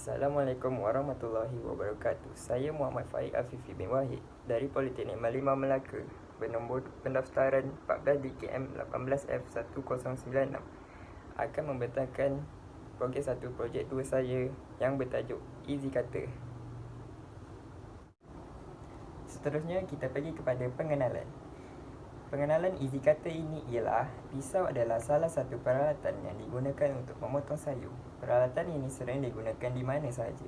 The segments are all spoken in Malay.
Assalamualaikum warahmatullahi wabarakatuh. Saya Muhammad Faik Afifi bin Wahid dari Politeknik Malimau Melaka bernombor pendaftaran 14 DKM 18F1096 akan membentangkan projek 1 projek 2 saya yang bertajuk Easy Cutter. Seterusnya kita pergi kepada pengenalan. Pengenalan Easy Cutter ini ialah pisau adalah salah satu peralatan yang digunakan untuk memotong sayur. Peralatan ini sering digunakan di mana sahaja.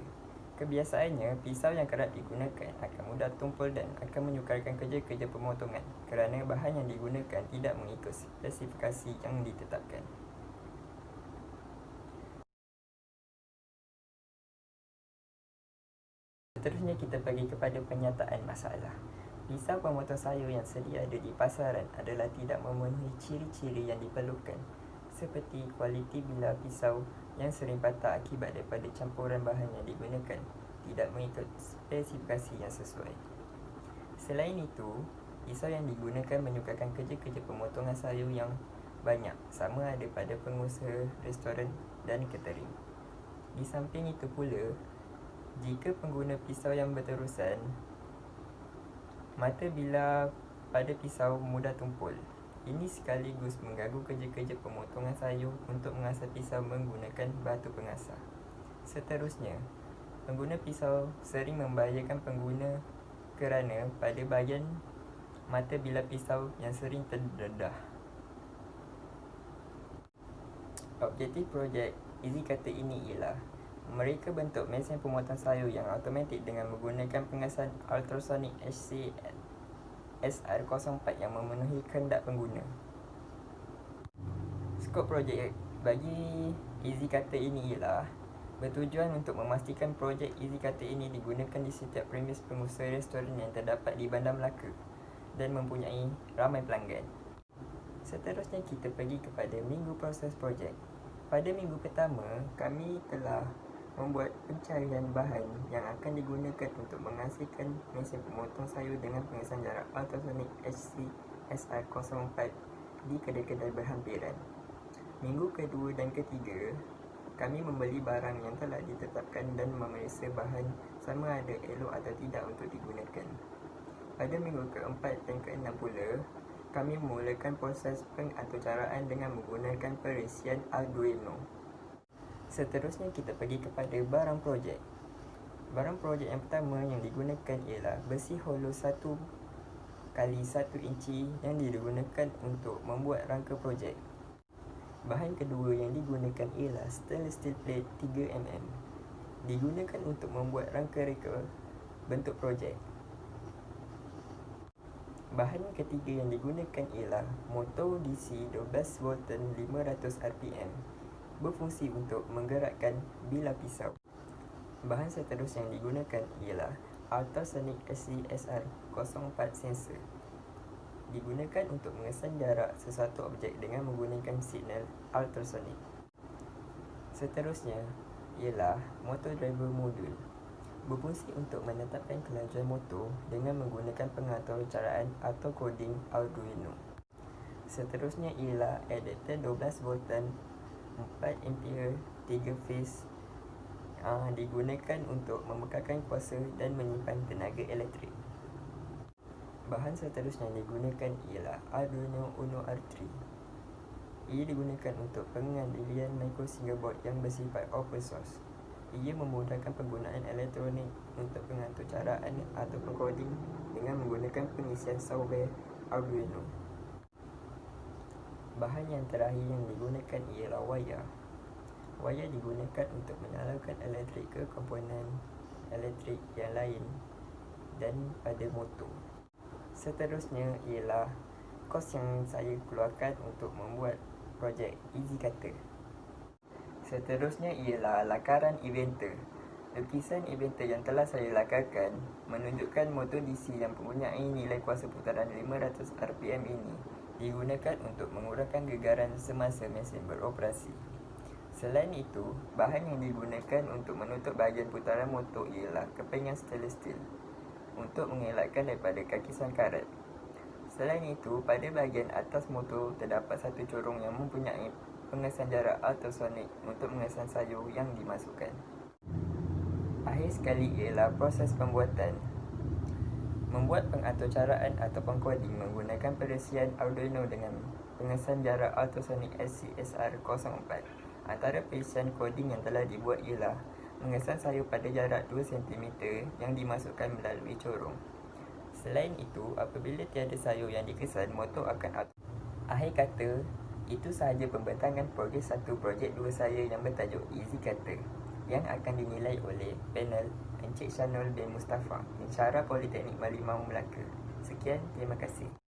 Kebiasaannya, pisau yang kerap digunakan akan mudah tumpul dan akan menyukarkan kerja-kerja pemotongan kerana bahan yang digunakan tidak mengikut spesifikasi yang ditetapkan. Seterusnya kita pergi kepada penyataan masalah. Pisau pemotong sayur yang sedia ada di pasaran adalah tidak memenuhi ciri-ciri yang diperlukan, seperti kualiti bilah pisau yang sering patah akibat daripada campuran bahan yang digunakan tidak mengikut spesifikasi yang sesuai. Selain itu, pisau yang digunakan menyukarkan kerja-kerja pemotongan sayur yang banyak, sama ada pada pengusaha restoran dan catering. Di samping itu pula, jika pengguna pisau yang berterusan, mata bilah pada pisau mudah tumpul. Ini sekaligus mengganggu kerja-kerja pemotongan sayur untuk mengasah pisau menggunakan batu pengasah. Seterusnya, pengguna pisau sering membahayakan pengguna kerana pada bahagian mata bilah pisau yang sering terdedah. Objektif projek Easy Cutter ini ialah mereka bentuk mesin pemotong sayur yang automatik dengan menggunakan pengasahan ultrasonic HC SR04 yang memenuhi kehendak pengguna. Skop projek bagi Easy Cutter ini ialah bertujuan untuk memastikan projek Easy Cutter ini digunakan di setiap premis pengusaha restoran yang terdapat di Bandar Melaka dan mempunyai ramai pelanggan. Seterusnya kita pergi kepada minggu proses projek. Pada minggu pertama, kami telah membuat pencarian bahan yang akan digunakan untuk menghasilkan mesin pemotong sayur dengan pengesan jarak ultrasonic HC SR04 di kedai-kedai berhampiran. Minggu kedua dan ketiga, kami membeli barang yang telah ditetapkan dan memeriksa bahan sama ada elok atau tidak untuk digunakan. Pada minggu keempat dan keenam pula, kami memulakan proses pengaturcaraan dengan menggunakan perisian Arduino. Seterusnya kita pergi kepada barang projek. Barang projek yang pertama yang digunakan ialah besi hollow 1 kali 1 inci yang digunakan untuk membuat rangka projek. Bahan kedua yang digunakan ialah stainless steel plate 3mm. Digunakan untuk membuat rangka-reka bentuk projek. Bahan ketiga yang digunakan ialah motor DC 12 Volt 500 RPM berfungsi untuk menggerakkan bilah pisau. Bahan seterusnya yang digunakan ialah ultrasonic SCSR04 sensor. Digunakan untuk mengesan jarak sesuatu objek dengan menggunakan signal ultrasonic. Seterusnya ialah motor driver module. Berfungsi untuk menetapkan kelajuan motor dengan menggunakan pengaturcaraan atau coding Arduino. Seterusnya ialah adapter 12 volt 4 ampere 3 phase digunakan untuk memekarkan kuasa dan menyimpan tenaga elektrik. Bahan seterusnya yang digunakan ialah Arduino Uno R3. Ia digunakan untuk pengambilian micro fingerboard yang bersifat open source. Ia memudahkan penggunaan elektronik untuk pengaturcaraan atau coding dengan menggunakan pengisian software Arduino. Bahan yang terakhir yang digunakan ialah wayar. Wayar digunakan untuk menyalurkan elektrik ke komponen elektrik yang lain dan pada motor. Seterusnya ialah kos yang saya keluarkan untuk membuat projek Easy Cutter. Seterusnya ialah lakaran inventor. Lukisan inventor yang telah saya lakarkan menunjukkan motor DC yang mempunyai nilai kuasa putaran 500 RPM ini digunakan untuk mengurangkan gegaran semasa mesin beroperasi. Selain itu, bahan yang digunakan untuk menutup bahagian putaran motor ialah kepingan stainless steel untuk mengelakkan daripada kakisan karat. Selain itu, pada bahagian atas motor terdapat satu corong yang mempunyai pengesan jarak ultrasonic untuk mengesan sayur yang dimasukkan. Akhir sekali ialah proses pembuatan. Membuat pengaturcaraan ataupun coding menggunakan perisian Arduino dengan pengesan jarak ultrasonic SCSR 04. Antara perisian coding yang telah dibuat ialah mengesan sayur pada jarak 2 cm yang dimasukkan melalui corong. Selain itu, apabila tiada sayur yang dikesan, motor akan auto. Akhir kata, itu sahaja pembentangan projek 1 projek 2 saya yang bertajuk Easy Kata yang akan dinilai oleh panel Encik Syanul bin Mustafa, Pensyarah Politeknik Merlimau Melaka. Sekian, terima kasih.